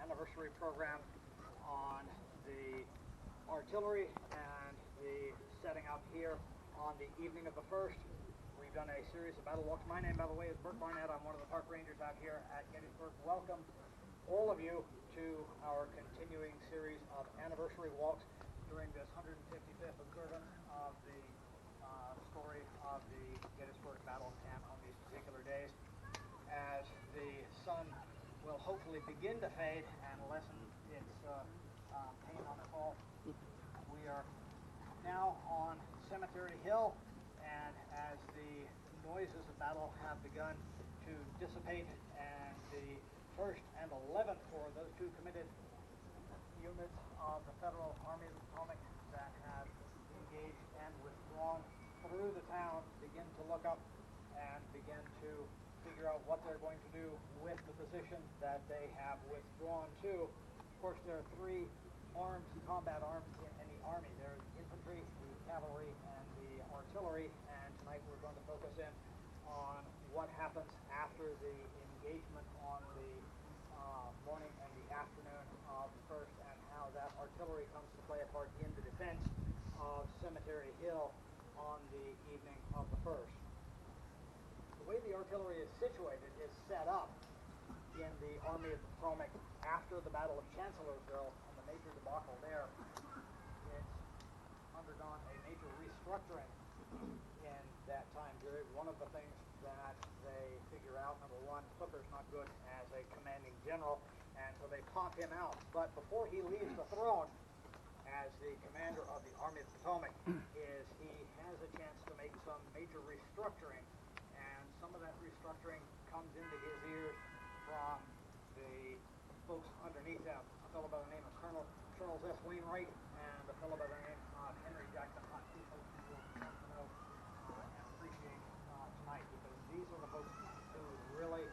anniversary program on the artillery and the setting up here on the evening of the 1st. We've done a series of battle walks. My name, by the way, is Bert Barnett. I'm one of the park rangers out here at Gettysburg. Welcome, all of you, to our continuing series of anniversary walks during this 155th observance of the story of the Gettysburg battle and on these particular days. As the sun will hopefully begin to fade and lessen its pain on the fall, we are now on Cemetery Hill, and as the noises of battle have begun to dissipate and the 1st and 11th Corps, those two committed units of the Federal Army of the Potomac that have engaged and withdrawn through the town, begin to look up and begin to figure out what they're going to do with the position that they have withdrawn to. Of course, there are three arms, combat arms in the Army. There's infantry, the cavalry, and the artillery, and tonight we're going to focus in on what happens after the engagement on the morning and the afternoon of the 1st, and how that artillery comes to play a part in the defense of Cemetery Hill on the evening of the 1st. The way the artillery is situated is set up in the Army of the Potomac after the Battle of Chancellorsville and the major debacle there. It's undergone a major restructuring in that time period. One of the things that they figure out, number one, Hooker's not good as a commanding general, and so they pop him out. But before he leaves the throne as the commander of the Army of the Potomac, he has a chance to make some major restructuring, and some of that restructuring comes into his ears from the folks underneath him, a fellow by the name of Colonel Charles S. Wainwright and a fellow by the name of Henry Jackson Hunt. Two folks who will come to know and appreciate tonight, because these are the folks who really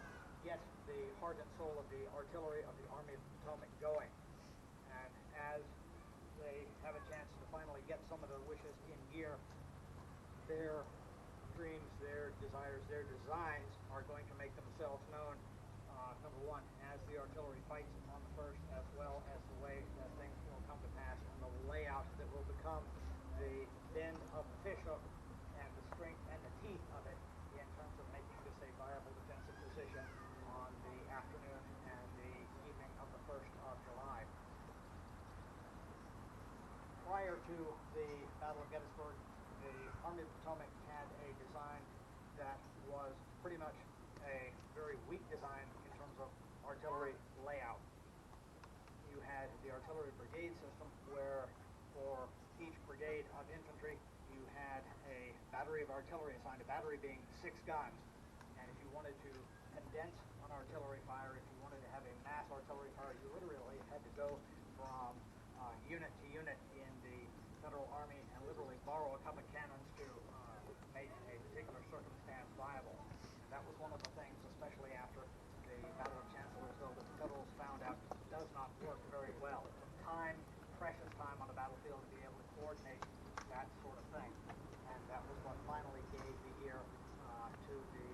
get the heart and soul of the artillery of the Army of the Potomac going. And as they have a chance to finally get some of their wishes in gear, their dreams, their desires, their designs are going to make themselves known, number one, as the artillery fights on the 1st, as well as the way that things will come to pass and the layout that will become the bend of the fishhook and the strength and the teeth of it in terms of making this a viable defensive position on the afternoon and the evening of the 1st of July. Prior to the Battle of Gettysburg, the Army of the Potomac had a design that was pretty much a very weak design in terms of artillery layout. You had the artillery brigade system, where for each brigade of infantry you had a battery of artillery assigned, a battery being 6 guns. And if you wanted to condense an artillery fire, if you wanted to have a mass artillery fire, you literally had to go from unit to unit in the Federal Army and literally borrow a couple of cannons to make a particular circumstance viable. And that was one of the things, especially after the Battle of Chancellorsville, that the Federals found out does not work very well. It took time, precious time on the battlefield to be able to coordinate that sort of thing. And that was what finally gave the ear to the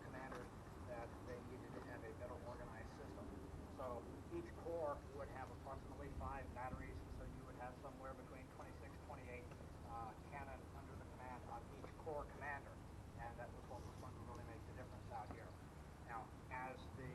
commanders that they needed to have a better organized system. So each corps would have approximately 5 batteries, so you would have somewhere between 26, 28 cannon under the command of each corps commander, and that was what was going to really make the difference out here. Now, as the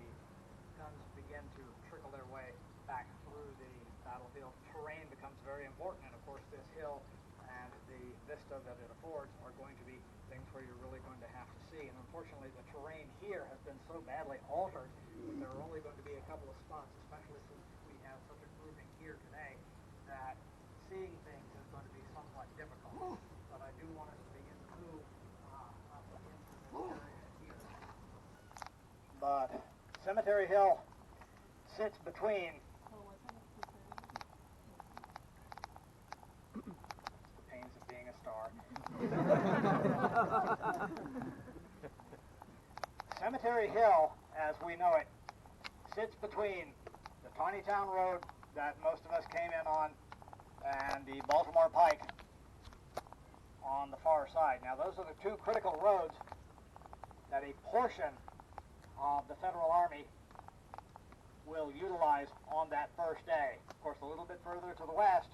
guns begin to trickle their way back through the battlefield, terrain becomes very important, and of course this hill and the vista that it affords are going to be things where you're really going to have to see. And unfortunately, the terrain here has been so badly altered that there are only going to be a couple of spots, especially since we have such a grouping here today, that seeing things is going to be somewhat difficult. But I do want us to begin to move up into this area here. But Cemetery Hill sits between of being a star. Cemetery Hill, as we know it, sits between the Tawnytown Road that most of us came in on and the Baltimore Pike on the far side. Now, those are the two critical roads that a portion of the Federal Army will utilize on that first day. Of course, a little bit further to the west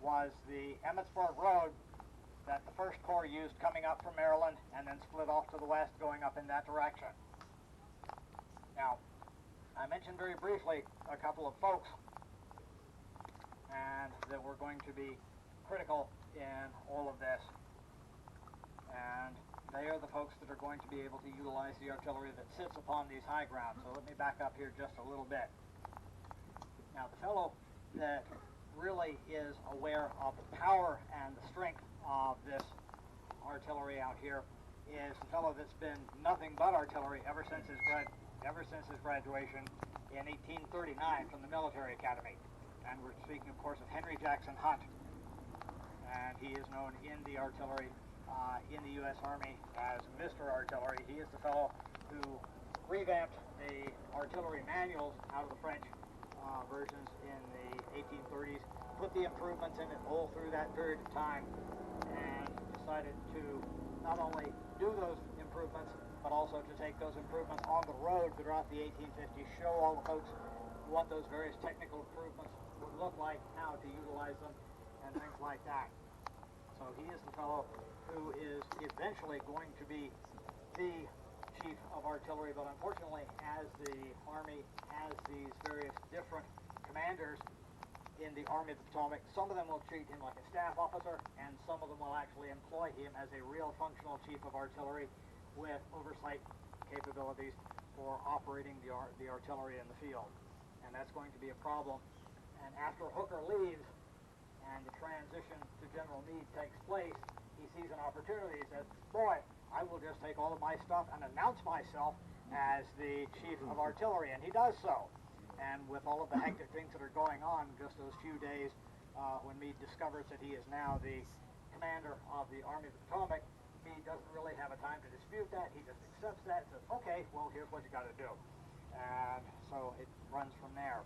was the Emmitsburg Road that the 1st Corps used coming up from Maryland and then split off to the west going up in that direction. Now, I mentioned very briefly a couple of folks and that were going to be critical in all of this. And they are the folks that are going to be able to utilize the artillery that sits upon these high grounds. So let me back up here just a little bit. Now, the fellow that really is aware of the power and the strength of this artillery out here is the fellow that's been nothing but artillery ever since his graduation in 1839 from the military academy. And we're speaking, of course, of Henry Jackson Hunt. And he is known in the artillery in the U.S. Army as Mr. Artillery. He is the fellow who revamped the artillery manuals out of the French versions in the 1830s, put the improvements in it all through that period of time, and decided to not only do those improvements, but also to take those improvements on the road throughout the 1850s, show all the folks what those various technical improvements would look like, how to utilize them, and things like that. So he is the fellow who is eventually going to be the chief of artillery, but unfortunately, as the Army has these various different commanders in the Army of the Potomac, some of them will treat him like a staff officer, and some of them will actually employ him as a real functional chief of artillery with oversight capabilities for operating the artillery in the field. And that's going to be a problem. And after Hooker leaves and the transition to General Meade takes place, he sees an opportunity. He says, boy, I will just take all of my stuff and announce myself as the chief of artillery. And he does so. And with all of the hectic things that are going on, just those few days when Meade discovers that he is now the commander of the Army of the Potomac, Meade doesn't really have a time to dispute that. He just accepts that and says, okay, well, here's what you got to do. And so it runs from there.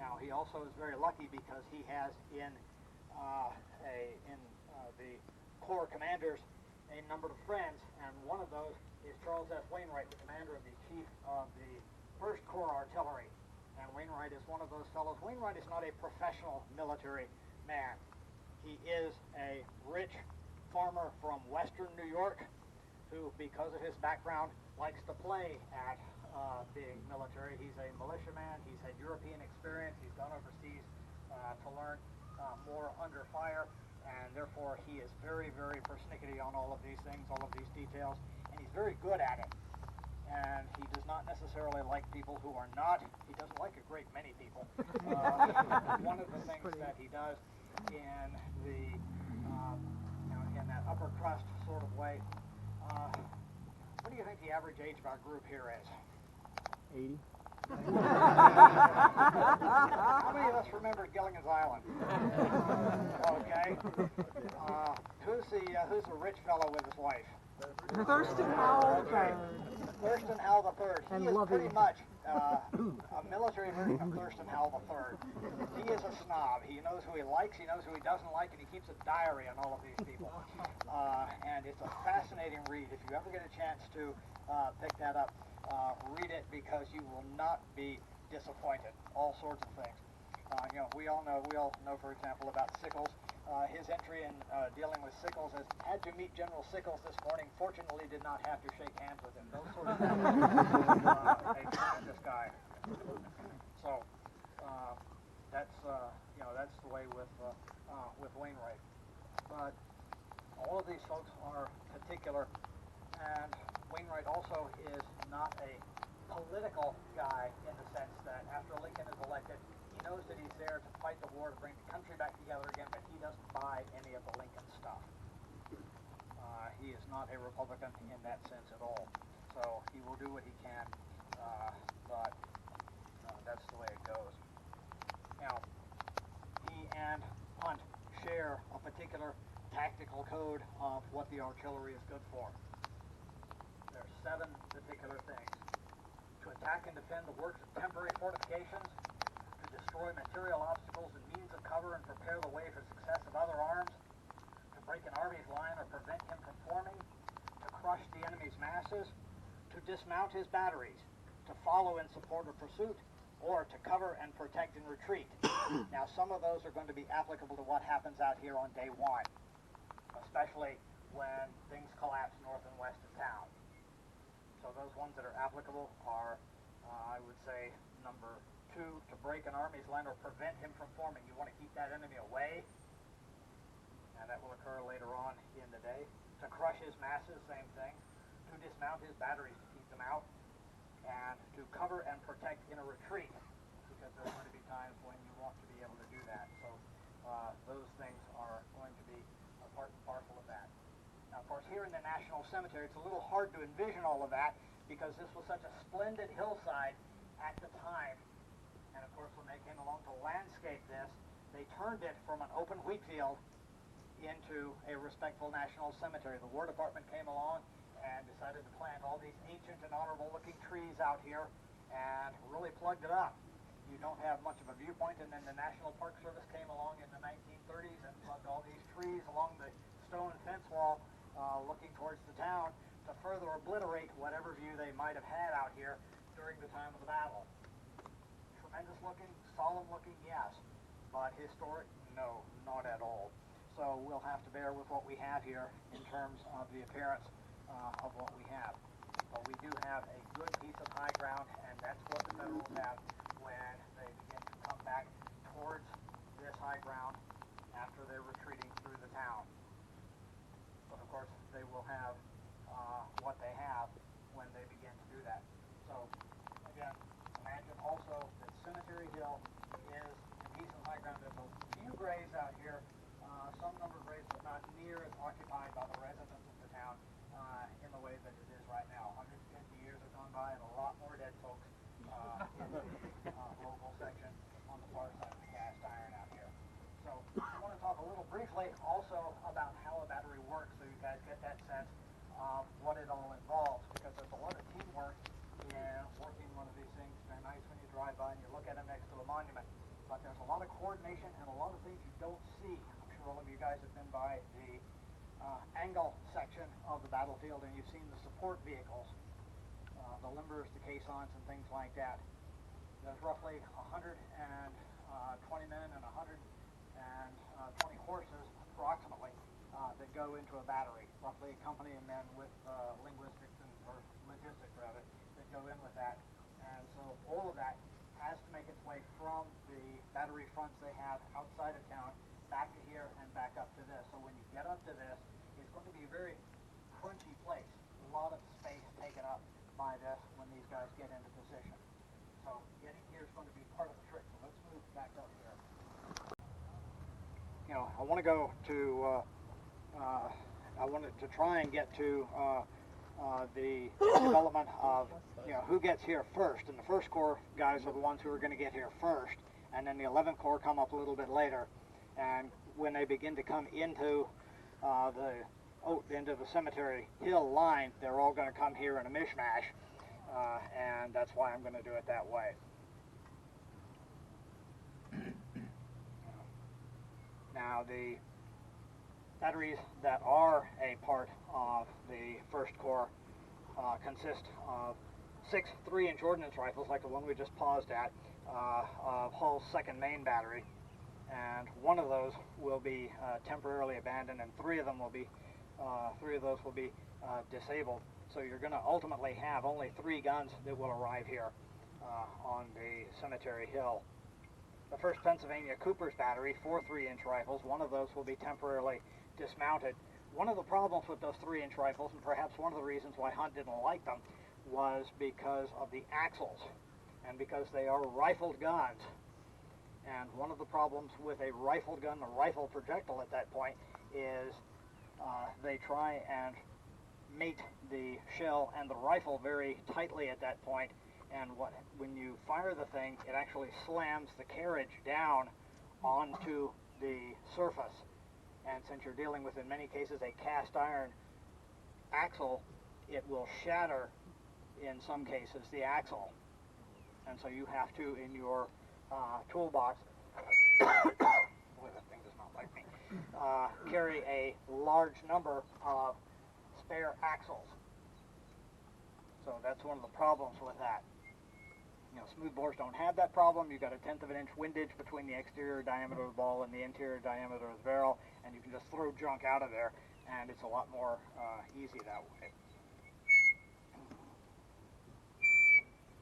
Now, he also is very lucky because he has in the Corps commanders a number of friends, and one of those is Charles S. Wainwright, the commander of the chief of the 1st Corps Artillery. And Wainwright is one of those fellows. Wainwright is not a professional military man. He is a rich farmer from western New York who, because of his background, likes to play at being military. He's a militiaman. He's had European experience. He's gone overseas to learn more under fire, and therefore he is very, very persnickety on all of these things, all of these details, and he's very good at it. And he does not necessarily like people who are not. He doesn't like a great many people. One of the things that he does in the in that upper crust sort of way. What do you think the average age of our group here is? 80. How many of us remember Gilligan's Island? Okay. Who's the rich fellow with his wife? Thurston Howell III. Thurston Howell III. He is pretty much a military version of Thurston Howell III. He is a snob. He knows who he likes, he knows who he doesn't like, and he keeps a diary on all of these people. And it's a fascinating read. If you ever get a chance to pick that up, read it, because you will not be disappointed. All sorts of things. We all know, for example, about Sickles. His entry in dealing with Sickles is, had to meet General Sickles this morning, fortunately did not have to shake hands with him. Those sorts of things. A tremendous guy. So, that's the way with Wainwright. But all of these folks are particular, and Wainwright also is not a political guy in the sense that after Lincoln is elected, he knows that he's there to fight the war, to bring the country back together again, but he doesn't buy any of the Lincoln stuff. He is not a Republican in that sense at all. So he will do what he can, but that's the way it goes. Now, he and Hunt share a particular tactical code of what the artillery is good for. There are 7 particular things. To attack and defend the works of temporary fortifications, to destroy material obstacles and means of cover and prepare the way for success of other arms, to break an army's line or prevent him from forming, to crush the enemy's masses, to dismount his batteries, to follow in support of pursuit, or to cover and protect and retreat. Now, some of those are going to be applicable to what happens out here on day one, especially when things collapse north and west of town. So those ones that are applicable are, I would say, number 2, to break an army's line or prevent him from forming. You want to keep that enemy away, and that will occur later on in the day. To crush his masses, same thing. To dismount his batteries to keep them out, and to cover and protect in a retreat, because there's going to be times when you want to be able to do that. So those things are going to be a part and parcel of that. Now, of course, here in the National Cemetery, it's a little hard to envision all of that because this was such a splendid hillside at the time. And of course, when they came along to landscape this, they turned it from an open wheat field into a respectful national cemetery. The War Department came along and decided to plant all these ancient and honorable looking trees out here and really plugged it up. You don't have much of a viewpoint, and then the National Park Service came along in the 1930s and plugged all these trees along the stone fence wall looking towards the town to further obliterate whatever view they might have had out here during the time of the battle. Tremendous looking, solemn looking, yes, but historic, no, not at all. So we'll have to bear with what we have here in terms of the appearance of what we have. But we do have a good piece of high ground, and that's what the Federals have when they begin to come back towards this high ground after they're retreating through the town. But of course, they will have what they have when they begin to do that. So again, imagine also that Cemetery Hill is a piece of high ground. There's a few graves out here, some number of graves, but not near as occupied by the residents of the town in the way that it is right now. 150 years have gone by and a lot more dead folks in the local section on the far side of the cast iron out here. So I want to talk a little briefly also about how a battery works so you guys get that sense of what it all involves, because there's a lot of teamwork in working one of these things. They're nice when you drive by and you look at them next to a monument, but there's a lot of coordination and a lot of things you don't see. I'm sure all of you guys have been by the angle section of the battlefield and you've seen the support vehicles, the limbers, the caissons, and things like that. There's roughly 120 men and 120 horses, approximately, that go into a battery. Roughly a company of men with linguistics or logistics rather, that go in with that. And so all of that has to make its way from the battery fronts they have outside of town back to here and back up to this. So when you get up to this, it's going to be a very crunchy place. A lot of space taken up by this when these guys get into position. So getting here is going to be part of the trick. So let's move back up here. You know, I want to go to, I wanted to try and get to the development of, you know, who gets here first. And the First Corps guys are the ones who are going to get here first. And then the 11th Corps come up a little bit later. And when they begin to come into the Cemetery Hill line, they're all going to come here in a mishmash. And that's why I'm going to do it that way. Now, the batteries that are a part of the First Corps consist of 6 3-inch ordnance rifles, like the one we just paused at, of Hull's 2nd Maine Battery, and one of those will be temporarily abandoned, and 3 of those will be disabled. So you're going to ultimately have only 3 guns that will arrive here on the Cemetery Hill. The 1st Pennsylvania Cooper's Battery, 4 3-inch rifles, one of those will be temporarily dismounted. One of the problems with those 3-inch rifles, and perhaps one of the reasons why Hunt didn't like them, was because of the axles and because they are rifled guns. And one of the problems with a rifled gun, a rifle projectile at that point, is they try and mate the shell and the rifle very tightly at that point, and when you fire the thing, it actually slams the carriage down onto the surface. And since you're dealing with, in many cases, a cast iron axle, it will shatter, in some cases, the axle. And so you have to, in your toolbox, boy, that thing does not like me, carry a large number of spare axles. So that's one of the problems with that. You know, smoothbores don't have that problem. You've got a 1/10 of an inch windage between the exterior diameter of the ball and the interior diameter of the barrel, and you can just throw junk out of there, and it's a lot more easy that way.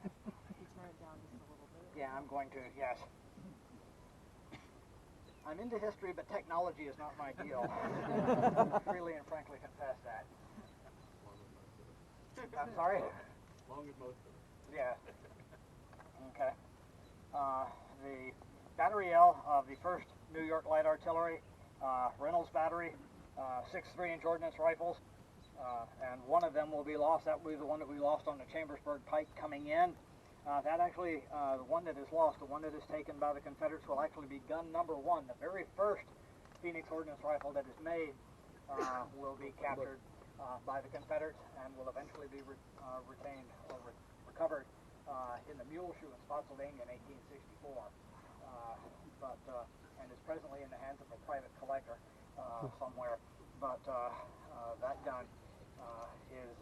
Turn it down just a little bit. Yeah, I'm going to, yes. I'm into history, but technology is not my deal. Freely and frankly confess that. I'm sorry? Long as most of it. Yeah. Okay. The Battery L of the 1st New York Light Artillery, Reynolds Battery, 6 3-inch ordnance rifles, and one of them will be lost. That will be the one that we lost on the Chambersburg Pike coming in. That actually, the one that is lost, the one that is taken by the Confederates, will actually be gun number 1. The very first Phoenix ordnance rifle that is made will be captured by the Confederates and will eventually be retained or recovered in the Mule Shoe in Spotsylvania in 1864. And is presently in the hands of a private collector somewhere. But that gun is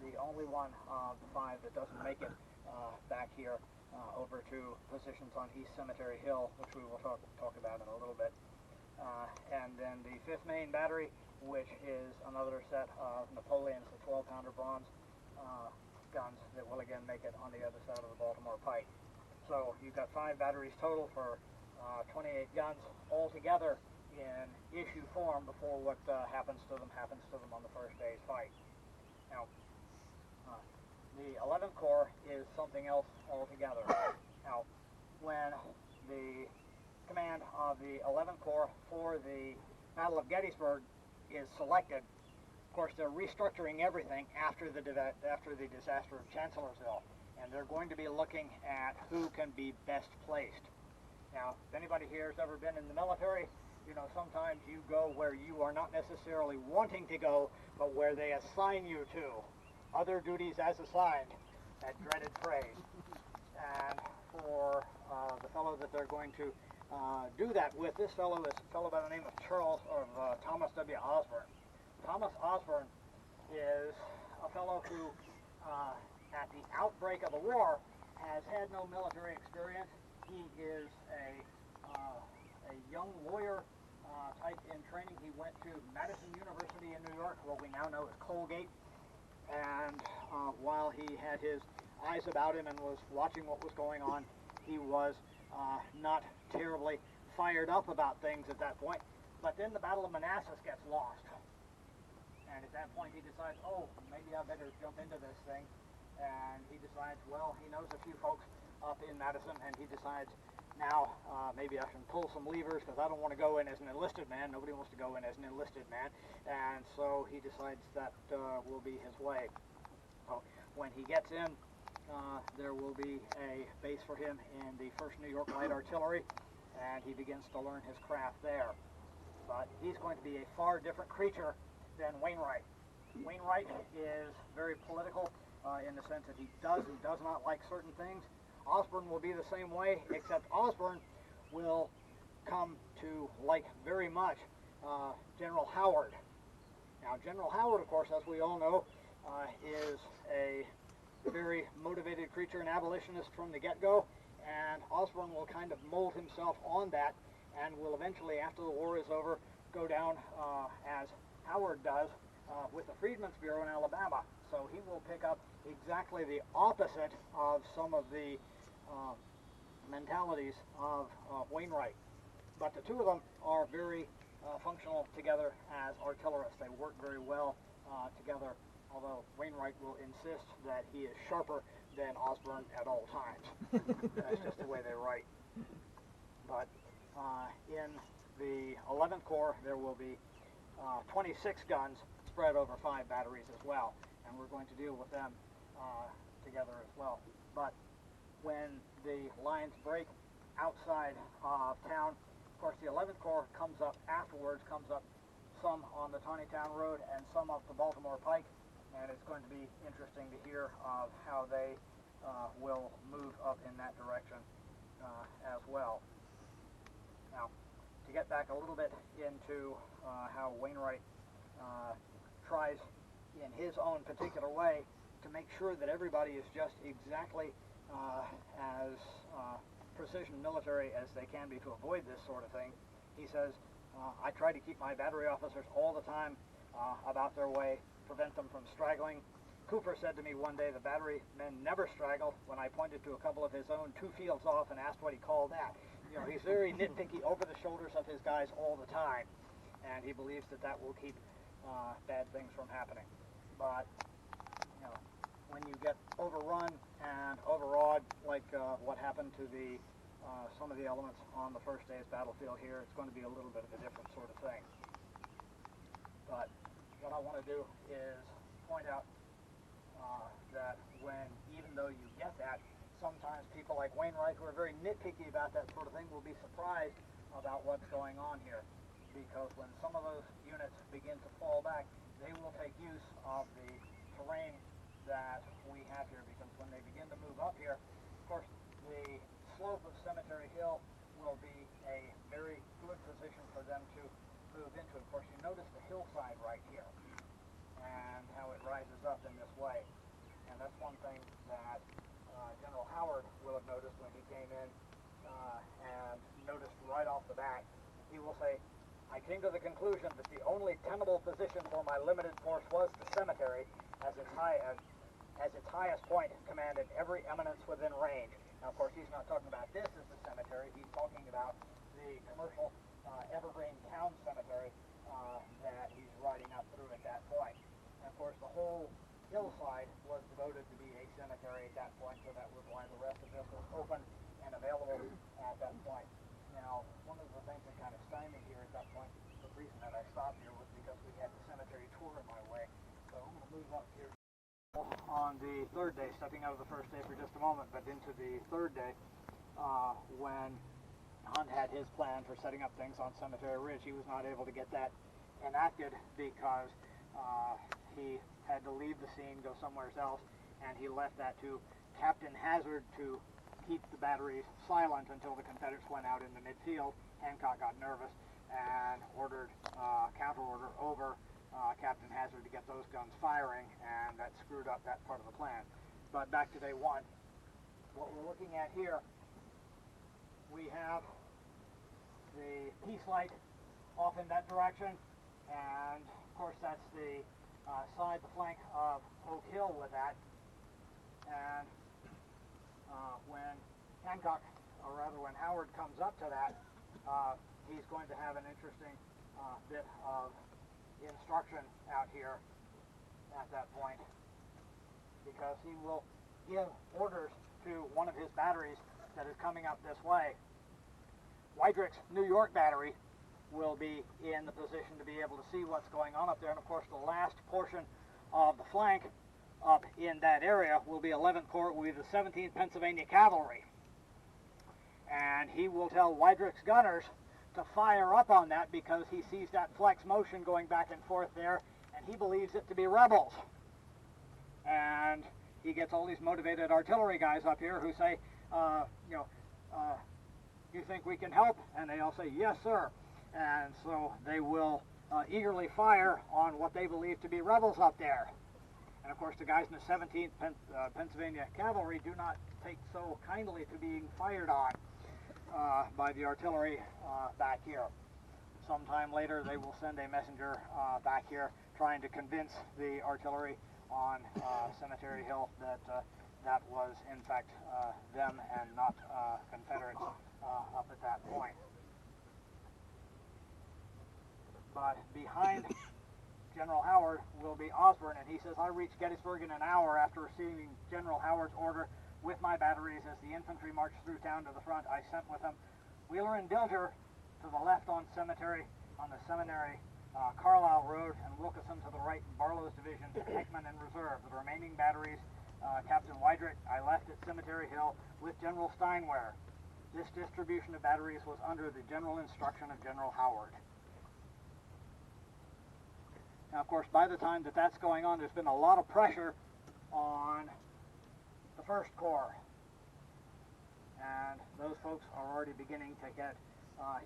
the only one of the 5 that doesn't make it back here over to positions on East Cemetery Hill, which we will talk about in a little bit. And then the 5th Maine Battery, which is another set of Napoleon's, the 12-pounder bronze guns that will again make it on the other side of the Baltimore Pike. So you've got 5 batteries total for 28 guns all together in issue form before what happens to them on the first day's fight. Now, the 11th Corps is something else altogether. Now, when the command of the 11th Corps for the Battle of Gettysburg is selected, of course they're restructuring everything after the disaster of Chancellorsville, and they're going to be looking at who can be best placed. Now, if anybody here has ever been in the military, you know, sometimes you go where you are not necessarily wanting to go, but where they assign you to. Other duties as assigned, that dreaded phrase. And for the fellow that they're going to do that with, this fellow is a fellow by the name of Thomas W. Osborne. Thomas Osborne is a fellow who, at the outbreak of the war, has had no military experience. He is a young lawyer type in training. He went to Madison University in New York, what we now know as Colgate. And while he had his eyes about him and was watching what was going on, he was not terribly fired up about things at that point. But then the Battle of Manassas gets lost. And at that point he decides, oh, maybe I better jump into this thing. And he decides, well, he knows a few folks up in Madison, and he decides, now maybe I can pull some levers, because I don't want to go in as an enlisted man. Nobody wants to go in as an enlisted man. And so he decides that will be his way. So when he gets in, there will be a base for him in the 1st New York Light Artillery, and he begins to learn his craft there. But he's going to be a far different creature than Wainwright. Wainwright is very political in the sense that he does and does not like certain things. Osborne will be the same way, except Osborne will come to like very much General Howard. Now, General Howard, of course, as we all know, is a very motivated creature, an abolitionist from the get-go, and Osborne will kind of mold himself on that and will eventually, after the war is over, go down as Howard does with the Freedmen's Bureau in Alabama. So he will pick up exactly the opposite of some of the mentalities of Wainwright. But the two of them are very functional together as artillerists. They work very well together, although Wainwright will insist that he is sharper than Osborne at all times. That's just the way they write. But in the 11th Corps, there will be 26 guns spread over 5 batteries as well, and we're going to deal with them together as well. But when the lines break outside of town, of course the 11th Corps comes up afterwards, comes up some on the Taneytown Road and some up the Baltimore Pike, and it's going to be interesting to hear of how they will move up in that direction as well. Now, to get back a little bit into how Wainwright tries in his own particular way to make sure that everybody is just exactly as precision military as they can be to avoid this sort of thing. He says, I try to keep my battery officers all the time about their way, prevent them from straggling. Cooper said to me one day the battery men never straggle when I pointed to a couple of his own 2 fields off and asked what he called that. You know, he's very nitpicky over the shoulders of his guys all the time, and he believes that that will keep bad things from happening. But, you know, when you get overrun and overawed, like what happened to the some of the elements on the first day's battlefield here, it's going to be a little bit of a different sort of thing. But what I want to do is point out that when, even though you get that, sometimes people like Wainwright, who are very nitpicky about that sort of thing, will be surprised about what's going on here. Because when some of those units begin to fall back, they will take use of the terrain that we have here. Because when they begin to move up here, of course, the slope of Cemetery Hill will be a very good position for them to move into. Of course, you notice the hillside right here and how it rises up in this way. And that's one thing that General Howard will have noticed when he came in and noticed right off the bat. He will say, I came to the conclusion that the only tenable position for my limited force was the cemetery, as its highest point commanded every eminence within range. Now, of course, he's not talking about this as the cemetery. He's talking about the commercial Evergreen Town Cemetery that he's riding up through at that point. And, of course, the whole hillside was devoted to be a cemetery at that point, so that was why the rest of this was open and available at that point. Now, one of the things that kind of stymied here at that point, the reason that I stopped here was because we had the cemetery tour in my way. So I'm going to move up here on the third day, stepping out of the first day for just a moment, but into the third day, when Hunt had his plan for setting up things on Cemetery Ridge. He was not able to get that enacted because he had to leave the scene, go somewhere else, and he left that to Captain Hazard to keep the batteries silent until the Confederates went out in the midfield. Hancock got nervous and ordered counter-order over Captain Hazard to get those guns firing, and that screwed up that part of the plan. But back to day one, what we're looking at here, we have the peace light off in that direction, and of course that's the the flank of Oak Hill with that. And when Hancock, or rather when Howard comes up to that, he's going to have an interesting bit of instruction out here at that point, because he will give orders to one of his batteries that is coming up this way. Weidrick's New York battery will be in the position to be able to see what's going on up there, and of course the last portion of the flank up in that area will be 11th Corps, will be the 17th Pennsylvania Cavalry. And he will tell Weidrick's gunners to fire up on that because he sees that flex motion going back and forth there, and he believes it to be rebels. And he gets all these motivated artillery guys up here who say, you think we can help? And they all say, yes, sir. And so they will eagerly fire on what they believe to be rebels up there. And of course the guys in the 17th Pennsylvania Cavalry do not take so kindly to being fired on by the artillery back here. Sometime later they will send a messenger back here trying to convince the artillery on Cemetery Hill that that was in fact them and not Confederates up at that point. But behind General Howard will be Osborne, and he says, I reached Gettysburg in an hour after receiving General Howard's order with my batteries. As the infantry marched through town to the front, I sent with them Wheeler and Dilger to the left on the Seminary Carlisle Road, and Wilkeson to the right, Barlow's division, Hickman in reserve. The remaining batteries, Captain Weidrick, I left at Cemetery Hill with General Steinwehr. This distribution of batteries was under the general instruction of General Howard. Now, of course, by the time that that's going on, there's been a lot of pressure on the 1st Corps. And those folks are already beginning to get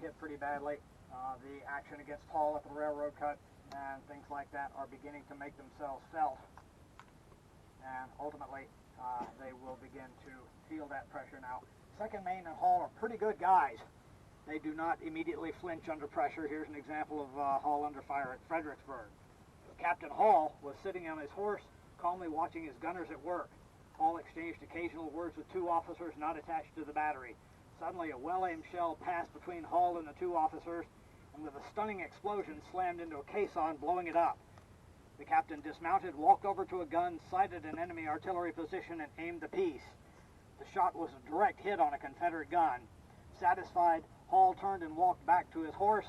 hit pretty badly. The action against Hall at the railroad cut and things like that are beginning to make themselves felt. And ultimately, they will begin to feel that pressure. Now, 2nd Maine and Hall are pretty good guys. They do not immediately flinch under pressure. Here's an example of Hall under fire at Fredericksburg. Captain Hall was sitting on his horse, calmly watching his gunners at work. Hall exchanged occasional words with 2 officers not attached to the battery. Suddenly, a well-aimed shell passed between Hall and the 2 officers, and with a stunning explosion, slammed into a caisson, blowing it up. The captain dismounted, walked over to a gun, sighted an enemy artillery position, and aimed the piece. The shot was a direct hit on a Confederate gun. Satisfied, Hall turned and walked back to his horse,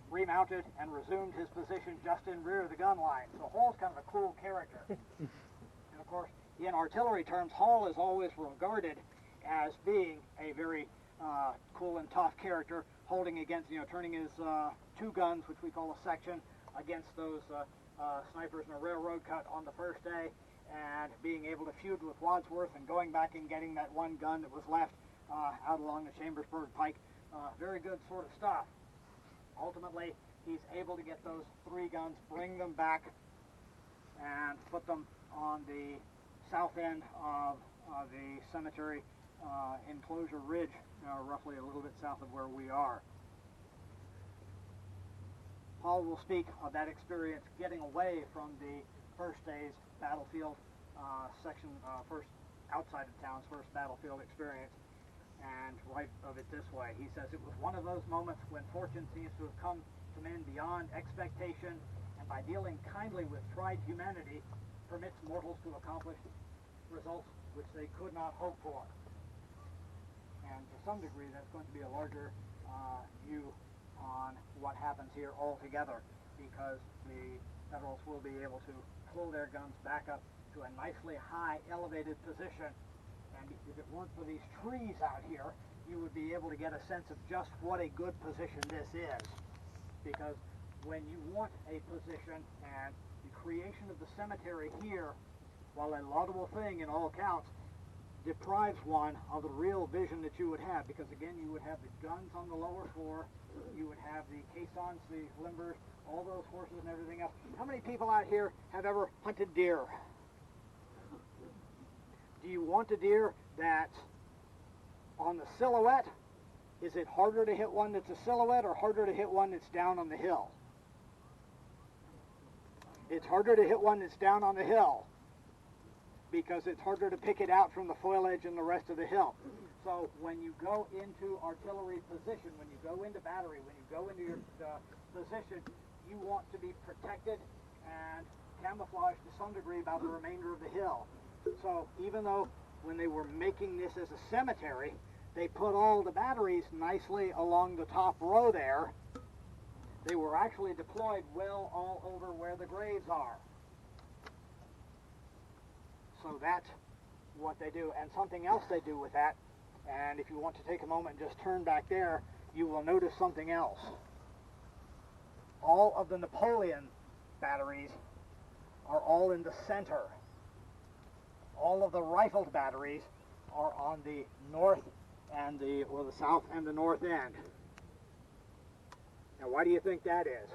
remounted, and resumed his position just in rear of the gun line. So Hall's kind of a cool character. And of course, in artillery terms, Hall is always regarded as being a very cool and tough character, holding against, turning his 2 guns, which we call a section, against those snipers in a railroad cut on the first day, and being able to feud with Wadsworth and going back and getting that 1 gun that was left out along the Chambersburg Pike. Very good sort of stuff. Ultimately, he's able to get those 3 guns, bring them back, and put them on the south end of the cemetery enclosure ridge, roughly a little bit south of where we are. Paul will speak of that experience getting away from the first day's battlefield section, first outside of town's first battlefield experience, and write of it this way. He says, "It was one of those moments when fortune seems to have come to men beyond expectation, and by dealing kindly with tried humanity, permits mortals to accomplish results which they could not hope for." And to some degree, that's going to be a larger view on what happens here altogether, because the Federals will be able to pull their guns back up to a nicely high elevated position. And if it weren't for these trees out here, you would be able to get a sense of just what a good position this is. Because when you want a position, and the creation of the cemetery here, while a laudable thing in all counts, deprives one of the real vision that you would have. Because again, you would have the guns on the lower floor, you would have the caissons, the limbers, all those horses and everything else. How many people out here have ever hunted deer? Do you want a deer that's on the silhouette? Is it harder to hit one that's a silhouette, or harder to hit one that's down on the hill? It's harder to hit one that's down on the hill, because it's harder to pick it out from the foliage and the rest of the hill. So when you go into artillery position, when you go into battery, when you go into your position, you want to be protected and camouflaged to some degree by the remainder of the hill. So even though when they were making this as a cemetery, they put all the batteries nicely along the top row there, they were actually deployed well all over where the graves are. So that's what they do. And something else they do with that, and if you want to take a moment and just turn back there, you will notice something else. All of the Napoleon batteries are all in the center. All of the rifled batteries are on the north and the south and the north end. Now, why do you think that is?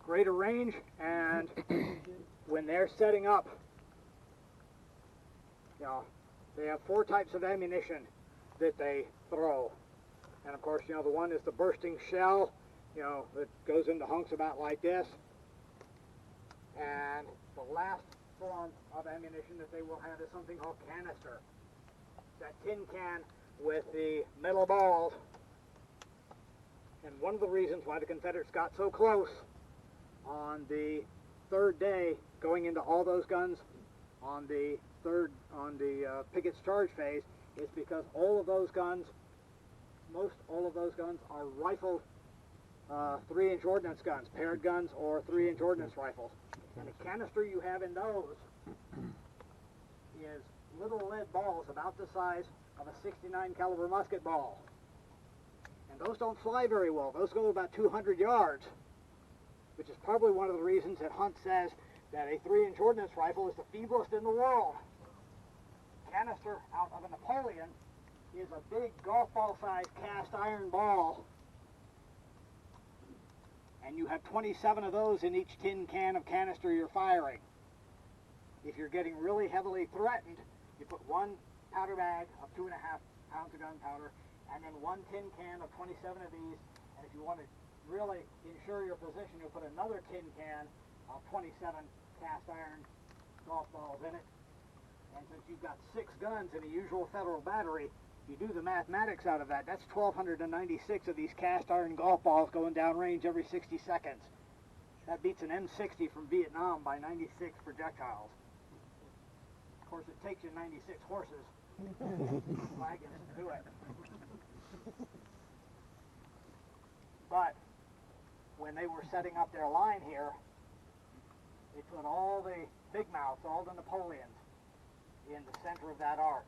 Greater range, and when they're setting up, they have 4 types of ammunition that they throw. And of course, the one is the bursting shell, that goes into hunks about like this. And the last form of ammunition that they will have is something called canister. That tin can with the metal balls. And one of the reasons why the Confederates got so close on the 3rd day, going into all those guns on the Pickett's charge phase, is because all of those guns, most all of those guns, are rifled 3-inch ordnance guns, paired guns or 3-inch ordnance rifles. And the canister you have in those is little lead balls about the size of a .69 caliber musket ball. And those don't fly very well. Those go about 200 yards, which is probably one of the reasons that Hunt says that a 3-inch ordnance rifle is the feeblest in the world. Canister out of a Napoleon is a big golf ball sized cast iron ball and you have 27 of those in each tin can of canister you're firing. If you're getting really heavily threatened, you put one powder bag of 2.5 pounds of gunpowder, and then one tin can of 27 of these, and if you want to really ensure your position, you'll put another tin can of 27 cast iron golf balls in it. And since you've got 6 guns in a usual federal battery, you do the mathematics out of that, that's 1,296 of these cast iron golf balls going downrange every 60 seconds. That beats an M60 from Vietnam by 96 projectiles. Of course, it takes you 96 horses, wagons to do it. But when they were setting up their line here, they put all the big mouths, all the Napoleons, in the center of that arc,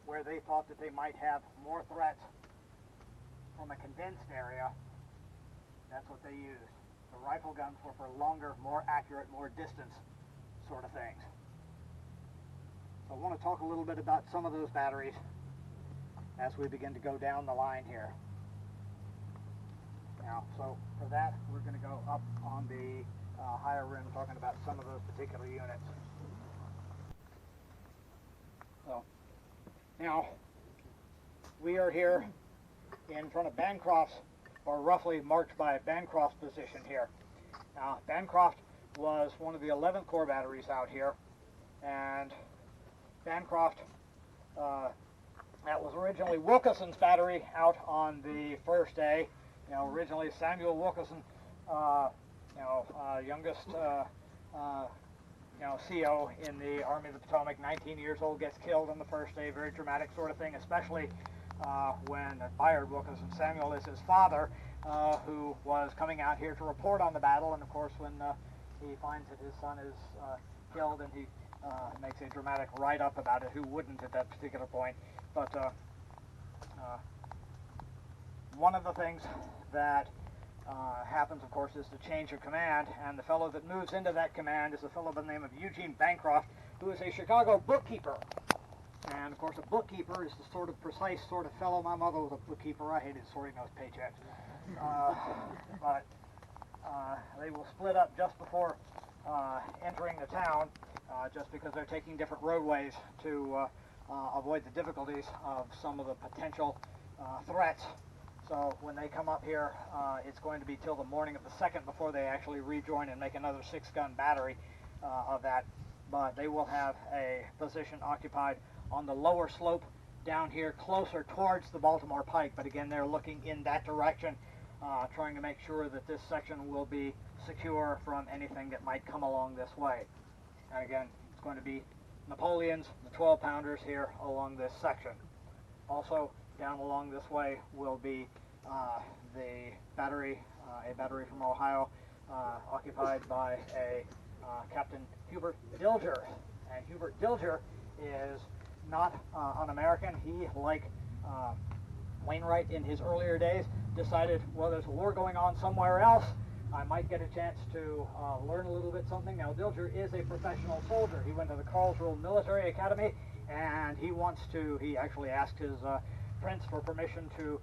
where they thought that they might have more threats from a condensed area. That's what they used. The rifle guns were for longer, more accurate, more distance sort of things. So I want to talk a little bit about some of those batteries as we begin to go down the line here. Now, so for that, we're going to go up on the higher rim, talking about some of those particular units. So, now, we are here in front of Bancroft's, or roughly marked by Bancroft's position here. Now, Bancroft was one of the 11th Corps batteries out here, and Bancroft, that was originally Wilkerson's battery out on the first day. You know, originally Samuel Wilkerson, youngest, CO in the Army of the Potomac, 19 years old, gets killed on the first day. Very dramatic sort of thing, especially when Bayard Wilkerson, Samuel is his father, who was coming out here to report on the battle, and of course when he finds that his son is killed, and he makes a dramatic write-up about it. Who wouldn't at that particular point? But one of the things that happens, of course, is the change of command, and the fellow that moves into that command is a fellow by the name of Eugene Bancroft, who is a Chicago bookkeeper. And of course, a bookkeeper is the sort of precise sort of fellow. My mother was a bookkeeper. I hated sorting those paychecks. But they will split up just before entering the town, just because they're taking different roadways to avoid the difficulties of some of the potential threats. So when they come up here, it's going to be till the morning of the 2nd before they actually rejoin and make another 6-gun battery of that. But they will have a position occupied on the lower slope down here, closer towards the Baltimore Pike. But again, they're looking in that direction, trying to make sure that this section will be secure from anything that might come along this way. And again, it's going to be Napoleons, the 12-pounders here along this section. Also, down along this way will be the battery, a battery from Ohio, occupied by a Captain Hubert Dilger. And Hubert Dilger is not un-American. He, like Wainwright in his earlier days, decided, well, there's a war going on somewhere else. I might get a chance to learn a little bit something. Now, Dilger is a professional soldier. He went to the Karlsruhe Military Academy, and he actually asked his prince for permission to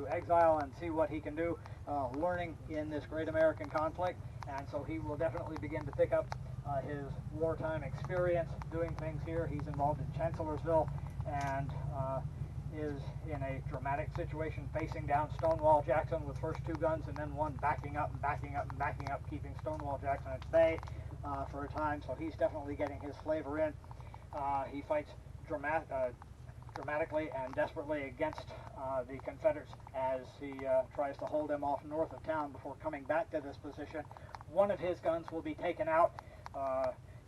exile and see what he can do learning in this great American conflict. And so he will definitely begin to pick up his wartime experience doing things here. He's involved in Chancellorsville and is in a dramatic situation facing down Stonewall Jackson with first 2 guns and then one backing up and backing up and backing up, keeping Stonewall Jackson at bay for a time. So he's definitely getting his flavor in. He fights dramatically and desperately against the Confederates as he tries to hold them off north of town before coming back to this position. One of his guns will be taken out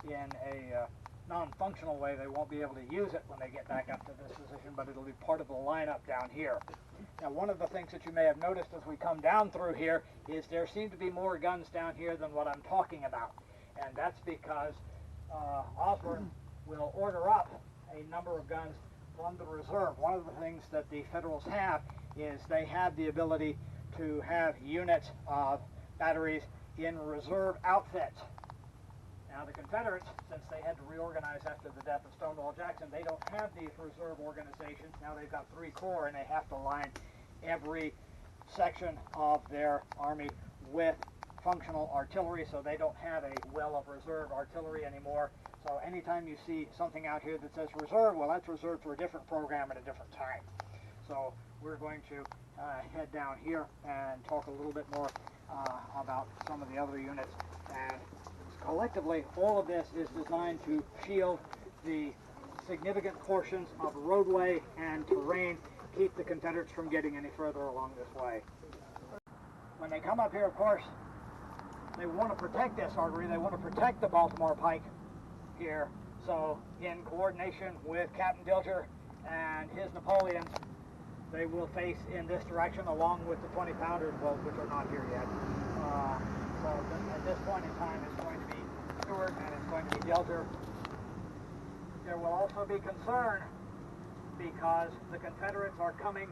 in a non-functional way. They won't be able to use it when they get back up to this position, but it'll be part of the lineup down here. Now, one of the things that you may have noticed as we come down through here is there seem to be more guns down here than what I'm talking about. And that's because Osborne will order up a number of guns from the reserve. One of the things that the Federals have is they have the ability to have units of batteries in reserve outfits. Now, the Confederates, since they had to reorganize after the death of Stonewall Jackson, they don't have these reserve organizations. Now they've got 3 corps, and they have to line every section of their army with functional artillery, so they don't have a well of reserve artillery anymore. So anytime you see something out here that says reserve, well, that's reserved for a different program at a different time. So we're going to head down here and talk a little bit more about some of the other units. And collectively, all of this is designed to shield the significant portions of roadway and terrain, keep the Confederates from getting any further along this way. When they come up here, of course, they want to protect this artery. They want to protect the Baltimore Pike here. So in coordination with Captain Dilger and his Napoleons, they will face in this direction along with the 20-pounders, well, which are not here yet. So at this point in time, it's going to be Stuart and it's going to be Dilger. There will also be concern because the Confederates are coming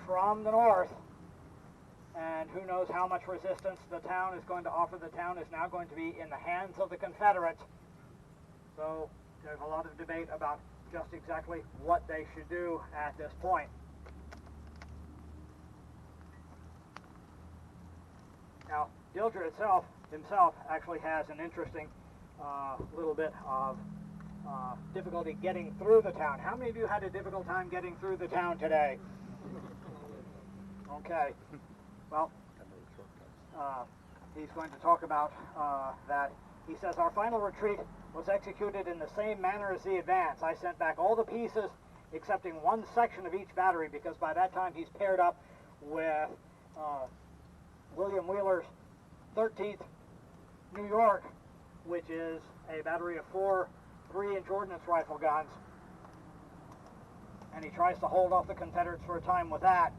from the north, and who knows how much resistance the town is going to offer. The town is now going to be in the hands of the Confederates. So there's a lot of debate about just exactly what they should do at this point. Now, Dilger himself actually has an interesting little bit of difficulty getting through the town. How many of you had a difficult time getting through the town today? Okay. Well, he's going to talk about that. He says, our final retreat was executed in the same manner as the advance. I sent back all the pieces excepting one section of each battery because by that time he's paired up with William Wheeler's 13th New York, which is a battery of 4 3-inch ordnance rifle guns. And he tries to hold off the Confederates for a time with that,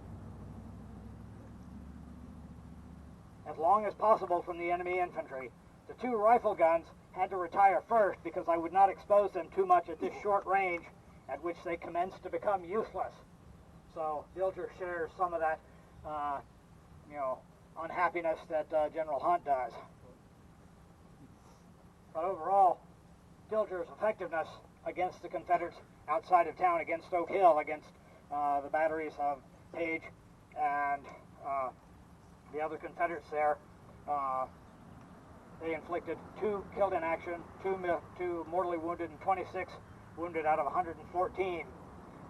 as long as possible from the enemy infantry. The 2 rifle guns had to retire first because I would not expose them too much at this short range, at which they commenced to become useless. So Dilger shares some of that, unhappiness that General Hunt does. But overall, Dilger's effectiveness against the Confederates outside of town, against Oak Hill, against the batteries of Page and the other Confederates there, they inflicted 2 killed in action, 2 mortally wounded, and 26 wounded out of 114.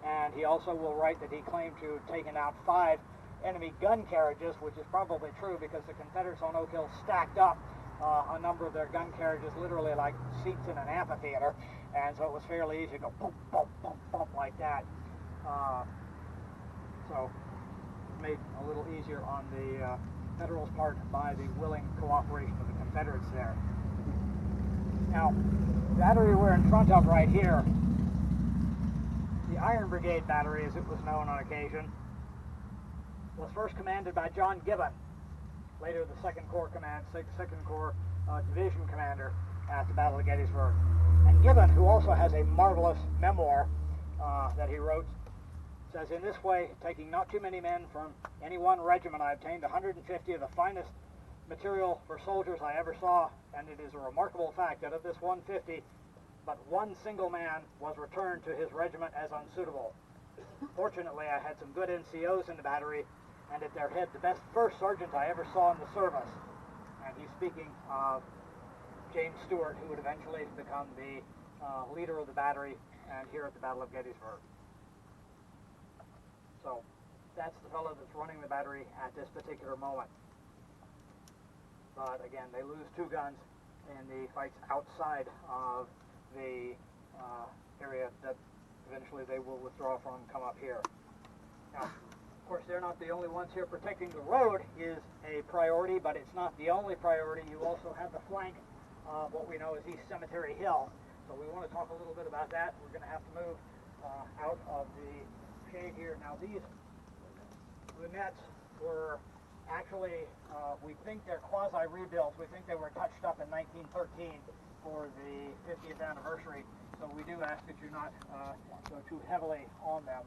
And he also will write that he claimed to have taken out 5 enemy gun carriages, which is probably true because the Confederates on Oak Hill stacked up a number of their gun carriages literally like seats in an amphitheater, and so it was fairly easy to go boom, boom, boom, boom like that. So it made a little easier on the Federals' part by the willing cooperation of the Confederates there. Now, the battery we're in front of right here, the Iron Brigade Battery, as it was known on occasion, was first commanded by John Gibbon, later the 2nd Corps Division Commander at the Battle of Gettysburg. And Gibbon, who also has a marvelous memoir that he wrote, says, in this way, taking not too many men from any one regiment, I obtained 150 of the finest material for soldiers I ever saw, and it is a remarkable fact that of this 150, but one single man was returned to his regiment as unsuitable. Fortunately, I had some good NCOs in the battery, and at their head the best first sergeant I ever saw in the service. And he's speaking of James Stewart, who would eventually become the leader of the battery and here at the Battle of Gettysburg. So that's the fellow that's running the battery at this particular moment. But again, they lose 2 guns in the fights outside of the area that eventually they will withdraw from and come up here. Now, of course, they're not the only ones here. Protecting the road is a priority, but it's not the only priority. You also have the flank of what we know as East Cemetery Hill. So we want to talk a little bit about that. We're going to have to move out of the shade here. Now, these lunettes were actually, we think they're quasi-rebuilds. We think they were touched up in 1913 for the 50th anniversary. So we do ask that you not go too heavily on them.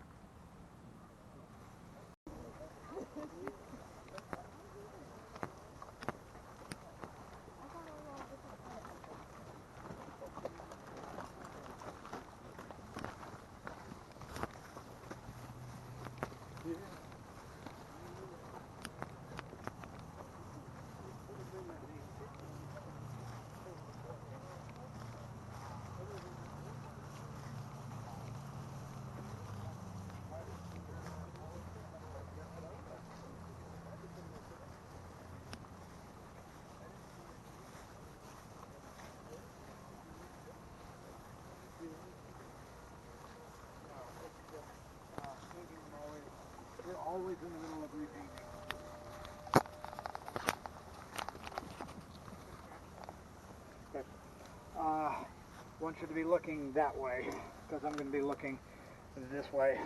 always in the middle of repainting. Want you to be looking that way, because I'm going to be looking this way.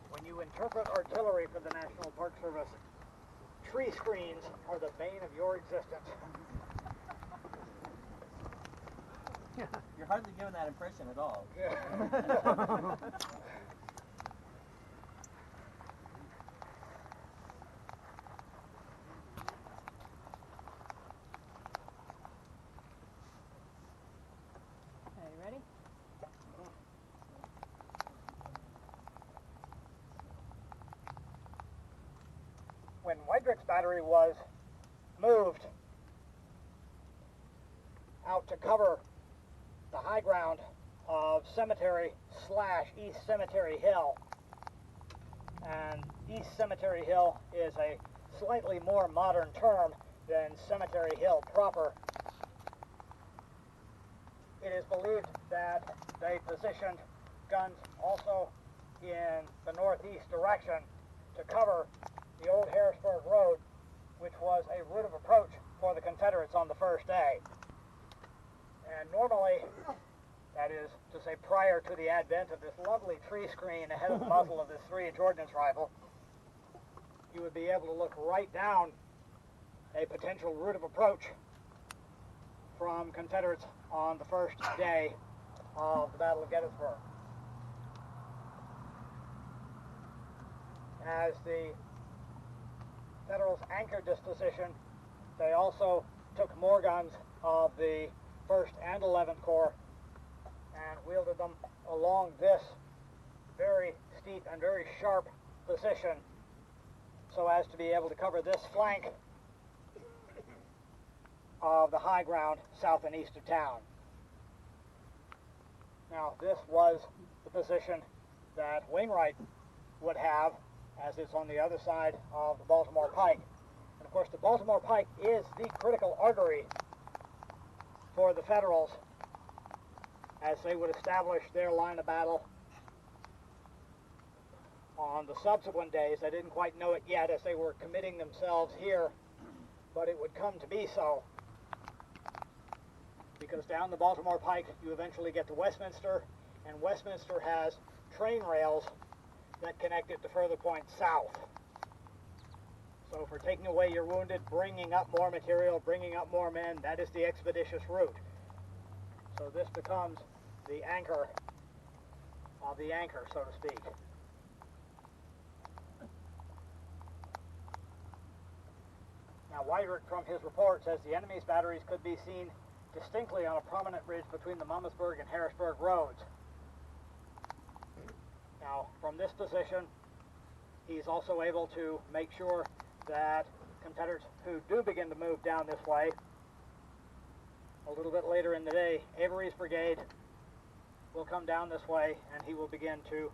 When you interpret artillery for the National Park Service, tree screens are the bane of your existence. You're hardly giving that impression at all. Okay, you ready? When Weidrich's battery was moved out to cover the high ground of Cemetery/East Cemetery Hill, and East Cemetery Hill is a slightly more modern term than Cemetery Hill proper, it is believed that they positioned guns also in the northeast direction to cover the old Harrisburg Road, which was a route of approach for the Confederates on the first day. And normally, that is to say prior to the advent of this lovely tree screen ahead of the muzzle of this 3-inch ordnance rifle, you would be able to look right down a potential route of approach from Confederates on the first day of the Battle of Gettysburg. As the Federals anchored this position, they also took more guns of the 1st and 11th Corps and wielded them along this very steep and very sharp position so as to be able to cover this flank of the high ground south and east of town. Now, this was the position that Wainwright would have, as it's on the other side of the Baltimore Pike. And of course, the Baltimore Pike is the critical artery for the Federals as they would establish their line of battle on the subsequent days. They didn't quite know it yet as they were committing themselves here, but it would come to be so, because down the Baltimore Pike you eventually get to Westminster, and Westminster has train rails that connect it to further points south. So for taking away your wounded, bringing up more material, bringing up more men, that is the expeditious route. So this becomes the anchor of the anchor, so to speak. Now, Weidrich, from his report, says the enemy's batteries could be seen distinctly on a prominent ridge between the Mummersburg and Harrisburg roads. Now, from this position, he's also able to make sure that Confederates who do begin to move down this way, a little bit later in the day, Avery's brigade will come down this way, and he will begin to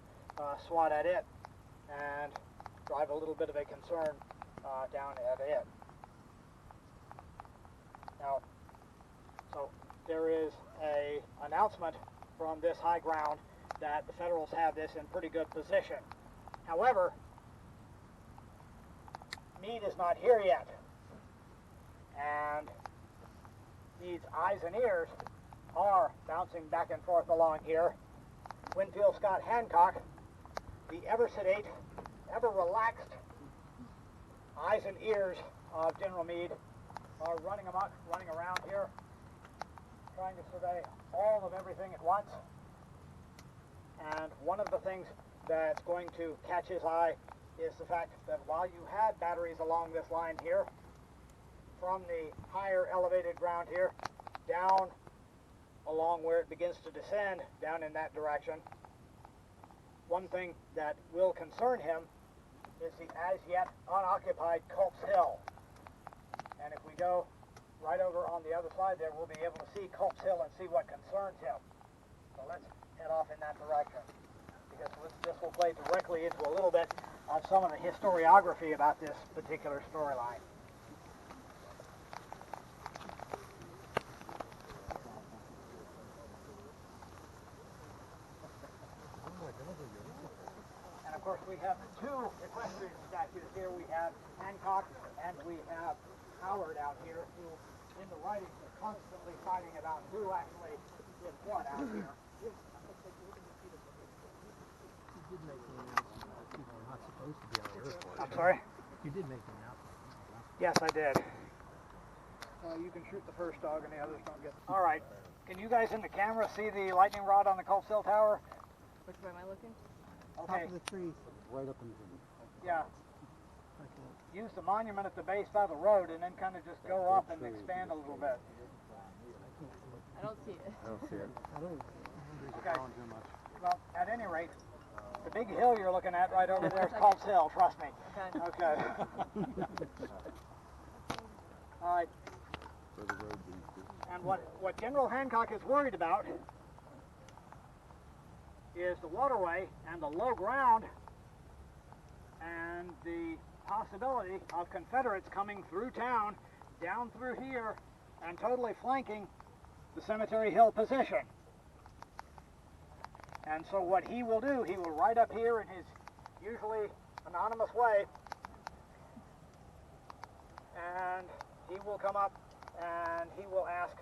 swat at it and drive a little bit of a concern down at it. Now, so there is an announcement from this high ground that the Federals have this in pretty good position. However, Meade is not here yet, and Meade's eyes and ears are bouncing back and forth along here. Winfield Scott Hancock, the ever sedate, ever relaxed eyes and ears of General Meade, are running amok, running around here, trying to survey all of everything at once. And one of the things that's going to catch his eye is the fact that while you had batteries along this line here, from the higher elevated ground here, down along where it begins to descend down in that direction, one thing that will concern him is the as yet unoccupied Culp's Hill. And if we go right over on the other side there, we'll be able to see Culp's Hill and see what concerns him. So let's head off in that direction, because this will play directly into a little bit of some of the historiography about this particular storyline. And of course we have two equestrian statues here. We have Hancock and we have Howard out here, who in the writings are constantly fighting about who actually did what out here. You did make the announcement that people are not supposed to be on the airport. I'm sorry? You did make the announcement. Yes, I did. You can shoot the first dog and the others don't get... All right. Can you guys in the camera see the lightning rod on the Culp's Hill Tower? Which way am I looking? Okay. Top of the tree. Right up in the... Yeah. Use the monument at the base of the road and then kind of just go up and expand a little bit. I don't see it. I don't see it. I don't. Okay. Well, at any rate, the big hill you're looking at right over there is Culp's Hill, trust me. Okay. Okay. All right. And what General Hancock is worried about is the waterway and the low ground and the possibility of Confederates coming through town, down through here, and totally flanking the Cemetery Hill position. And so what he will do, he will ride up here in his usually anonymous way, and he will come up and he will ask,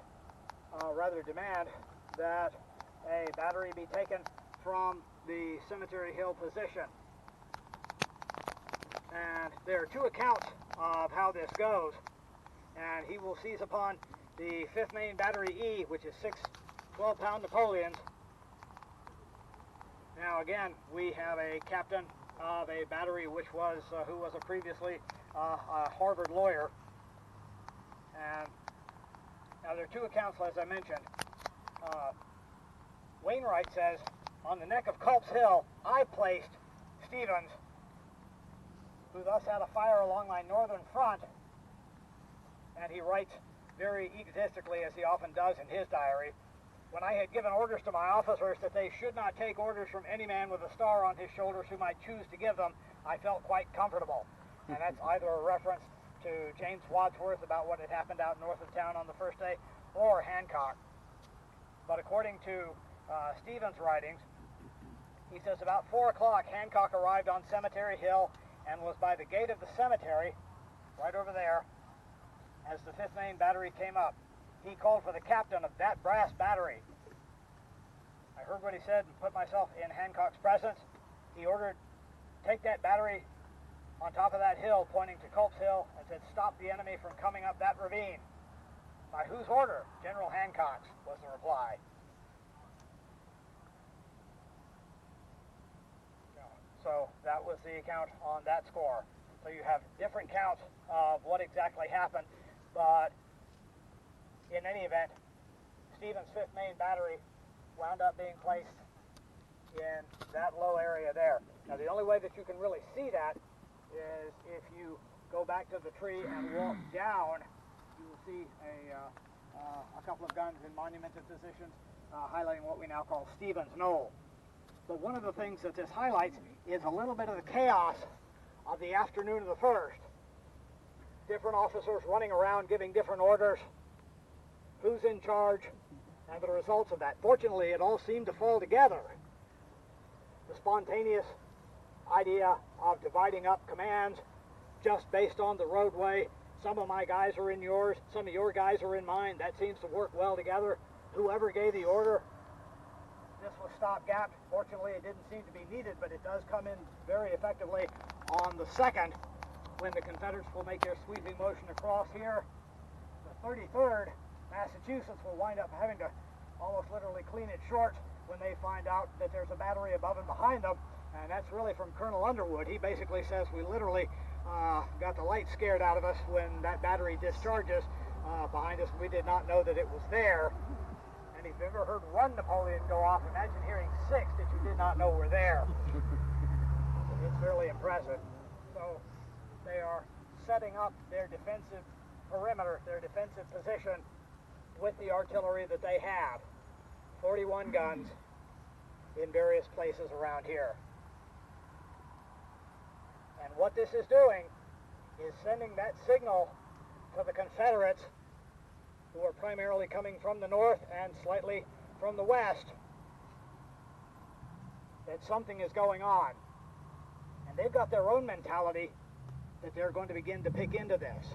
rather demand, that a battery be taken from the Cemetery Hill position. And there are two accounts of how this goes. And he will seize upon the 5th Maine Battery E, which is 6 12-pound Napoleons. Now again, we have a captain of a battery which was, who was a previously a Harvard lawyer. And now there are two accounts, as I mentioned. Wainwright says, on the neck of Culp's Hill, I placed Stevens, who thus had a fire along my northern front. And he writes very egotistically, as he often does in his diary, when I had given orders to my officers that they should not take orders from any man with a star on his shoulders who might choose to give them, I felt quite comfortable. And that's either a reference to James Wadsworth about what had happened out north of town on the first day, or Hancock. But according to Stevens' writings, he says about 4 o'clock Hancock arrived on Cemetery Hill and was by the gate of the cemetery, right over there, as the 5th Maine Battery came up. He called for the captain of that brass battery. I heard what he said and put myself in Hancock's presence. He ordered, take that battery on top of that hill, pointing to Culp's Hill, and said, stop the enemy from coming up that ravine. By whose order? General Hancock's, was the reply. So that was the account on that score. So you have different counts of what exactly happened, but in any event, Stevens' 5th Maine Battery wound up being placed in that low area there. Now the only way that you can really see that is if you go back to the tree and walk down, you will see a couple of guns in monumented positions highlighting what we now call Stevens Knoll. But one of the things that this highlights is a little bit of the chaos of the afternoon of the 1st. Different officers running around giving different orders, who's in charge, and the results of that. Fortunately, it all seemed to fall together. The spontaneous idea of dividing up commands just based on the roadway. Some of my guys are in yours, some of your guys are in mine. That seems to work well together. Whoever gave the order, this was stopgap. Fortunately, it didn't seem to be needed, but it does come in very effectively on the 2nd, when the Confederates will make their sweeping motion across here. The 33rd, Massachusetts, will wind up having to almost literally clean it short when they find out that there's a battery above and behind them, and that's really from Colonel Underwood. He basically says we literally got the light scared out of us when that battery discharges behind us. We did not know that it was there. And if you've ever heard one Napoleon go off, imagine hearing 6 that you did not know were there. It's fairly impressive. So they are setting up their defensive perimeter, their defensive position, with the artillery that they have. 41 guns in various places around here. And what this is doing is sending that signal to the Confederates, who are primarily coming from the north and slightly from the west, that something is going on. And they've got their own mentality that they're going to begin to pick into this.